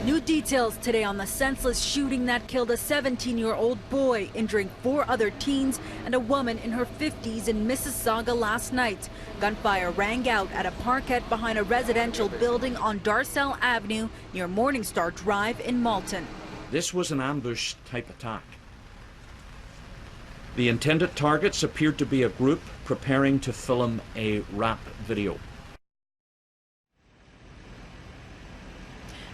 New details today on the senseless shooting that killed a 17-year-old boy, injuring 4 other teens and a woman in her 50s in Mississauga last night. Gunfire rang out at a parkette behind a residential building on Darcel Avenue near Morningstar Drive in Malton. This was an ambush type attack. The intended targets appeared to be a group preparing to film a rap video.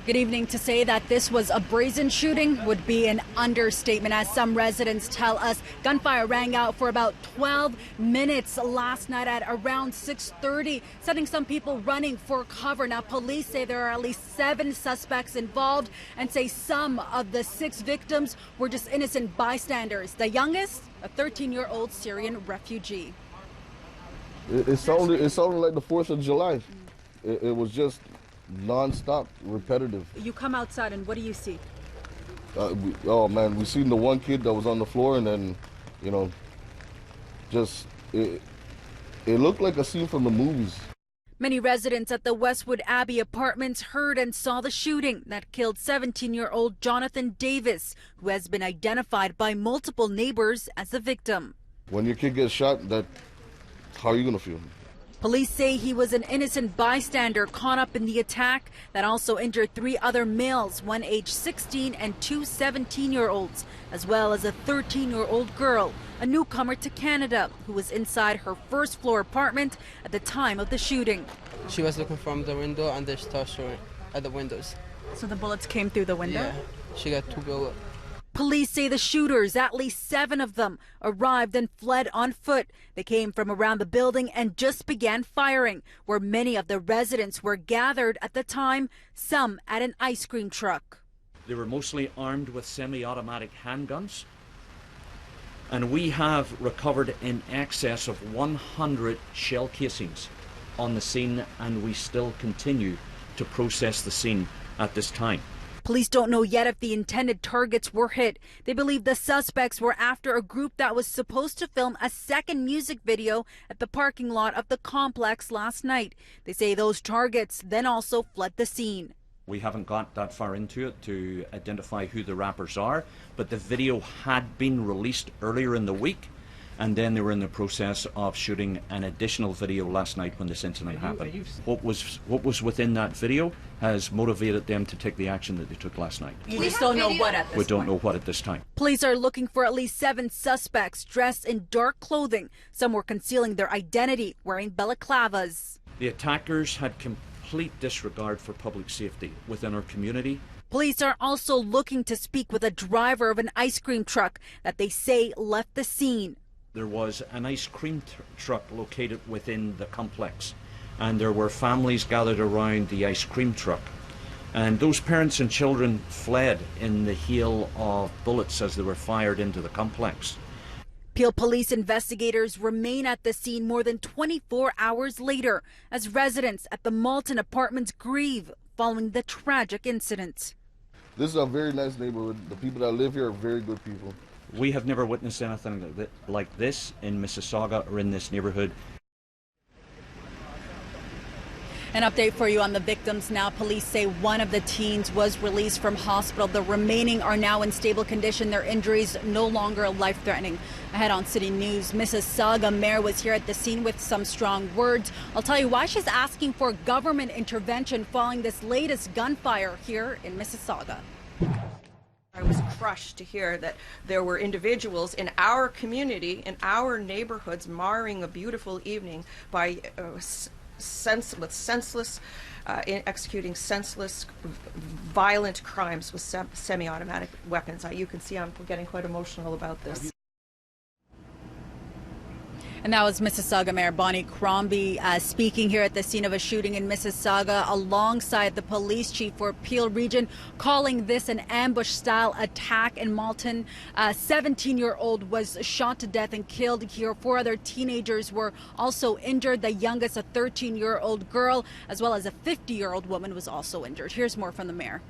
Good evening. To say that this was a brazen shooting would be an understatement, as some residents tell us. Gunfire rang out for about 12 minutes last night at around 6:30, sending some people running for cover. Now, police say there are at least 7 suspects involved and say some of the 6 victims were just innocent bystanders. The youngest, a 13-year-old Syrian refugee. It sounded like the 4th of July. It was just non-stop, repetitive. You come outside and what do you see? Oh man, we seen the one kid that was on the floor, and then, you know, just it looked like a scene from the movies. Many residents at the Westwood Abbey apartments heard and saw the shooting that killed 17-year-old Jonathan Davis, who has been identified by multiple neighbors as the victim. When your kid gets shot, how are you gonna feel? Police say he was an innocent bystander caught up in the attack that also injured 3 other males, one aged 16 and 2 17-year-olds, as well as a 13-year-old girl, a newcomer to Canada, who was inside her first-floor apartment at the time of the shooting. She was looking from the window and there's stars showing at the windows. So the bullets came through the window? Yeah, she got 2 bullets. Police say the shooters, at least 7 of them, arrived and fled on foot. They came from around the building and just began firing, where many of the residents were gathered at the time, some at an ice cream truck. They were mostly armed with semi-automatic handguns, and we have recovered in excess of 100 shell casings on the scene, and we still continue to process the scene at this time. Police don't know yet if the intended targets were hit. They believe the suspects were after a group that was supposed to film a second music video at the parking lot of the complex last night. They say those targets then also fled the scene. We haven't got that far into it to identify who the rappers are, but the video had been released earlier in the week, and then they were in the process of shooting an additional video last night when this incident happened. What was within that video has motivated them to take the action that they took last night. You just don't know what at this point? We don't know what at this time. Police are looking for at least 7 suspects dressed in dark clothing. Some were concealing their identity, wearing balaclavas. The attackers had complete disregard for public safety within our community. Police are also looking to speak with a driver of an ice cream truck that they say left the scene. There was an ice cream truck located within the complex, and there were families gathered around the ice cream truck. And those parents and children fled in the hail of bullets as they were fired into the complex. Peel police investigators remain at the scene more than 24 hours later as residents at the Malton apartments grieve following the tragic incident. This is a very nice neighborhood. The people that live here are very good people. We have never witnessed anything like this in Mississauga or in this neighbourhood. An update for you on the victims now. Police say one of the teens was released from hospital. The remaining are now in stable condition. Their injuries no longer life-threatening. Ahead on City News, Mississauga Mayor was here at the scene with some strong words. I'll tell you why she's asking for government intervention following this latest gunfire here in Mississauga. I was crushed to hear that there were individuals in our community, in our neighborhoods, marring a beautiful evening by executing senseless, violent crimes with semi-automatic weapons. You can see I'm getting quite emotional about this. And that was Mississauga Mayor Bonnie Crombie speaking here at the scene of a shooting in Mississauga alongside the police chief for Peel Region, calling this an ambush-style attack in Malton. A 17-year-old was shot to death and killed here. 4 other teenagers were also injured. The youngest, a 13-year-old girl, as well as a 50-year-old woman, was also injured. Here's more from the mayor.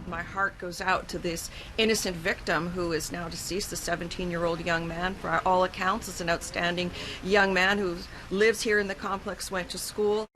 My heart goes out to this innocent victim who is now deceased, the 17-year-old young man. For all accounts, is an outstanding young man who lives here in the complex, went to school.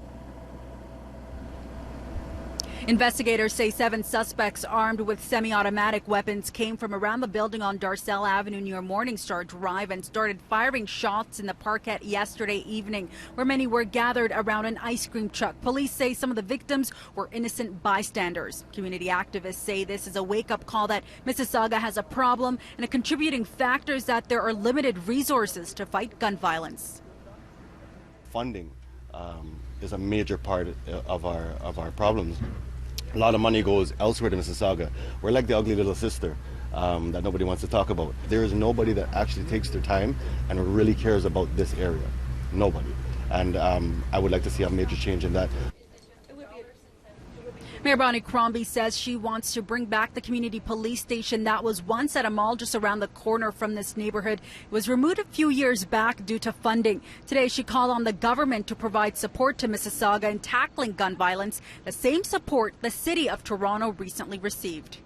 Investigators say 7 suspects armed with semi-automatic weapons came from around the building on Darcel Avenue near Morningstar Drive and started firing shots in the parkette yesterday evening, where many were gathered around an ice cream truck. Police say some of the victims were innocent bystanders. Community activists say this is a wake-up call that Mississauga has a problem, and a contributing factor is that there are limited resources to fight gun violence. Funding is a major part of our problems. A lot of money goes elsewhere to Mississauga. We're like the ugly little sister that nobody wants to talk about. There is nobody that actually takes their time and really cares about this area. Nobody. And I would like to see a major change in that. Mayor Bonnie Crombie says she wants to bring back the community police station that was once at a mall just around the corner from this neighborhood. It was removed a few years back due to funding. Today she called on the government to provide support to Mississauga in tackling gun violence, the same support the City of Toronto recently received.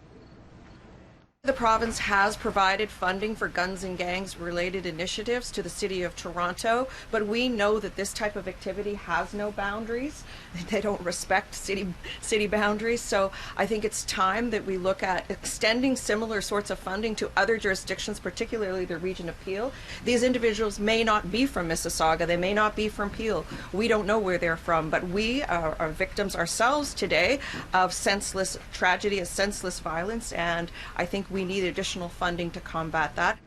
The province has provided funding for guns and gangs related initiatives to the City of Toronto, but we know that this type of activity has no boundaries. They don't respect city boundaries. So I think it's time that we look at extending similar sorts of funding to other jurisdictions, particularly the region of Peel. These individuals may not be from Mississauga, they may not be from Peel. We don't know where they're from, but we are victims ourselves today of senseless tragedy, of senseless violence, and I think we need additional funding to combat that.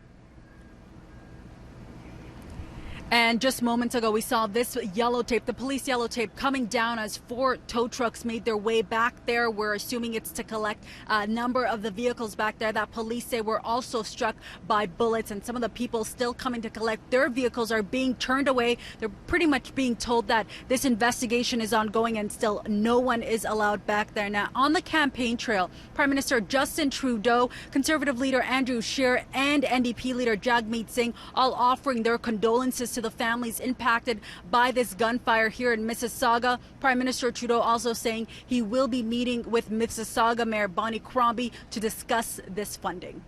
And just moments ago, we saw this yellow tape, the police yellow tape, coming down as 4 tow trucks made their way back there. We're assuming it's to collect a number of the vehicles back there that police say were also struck by bullets. And some of the people still coming to collect their vehicles are being turned away. They're pretty much being told that this investigation is ongoing and still no one is allowed back there. Now, on the campaign trail, Prime Minister Justin Trudeau, Conservative leader Andrew Scheer, and NDP leader Jagmeet Singh all offering their condolences to the families impacted by this gunfire here in Mississauga. Prime Minister Trudeau also saying he will be meeting with Mississauga Mayor Bonnie Crombie to discuss this funding.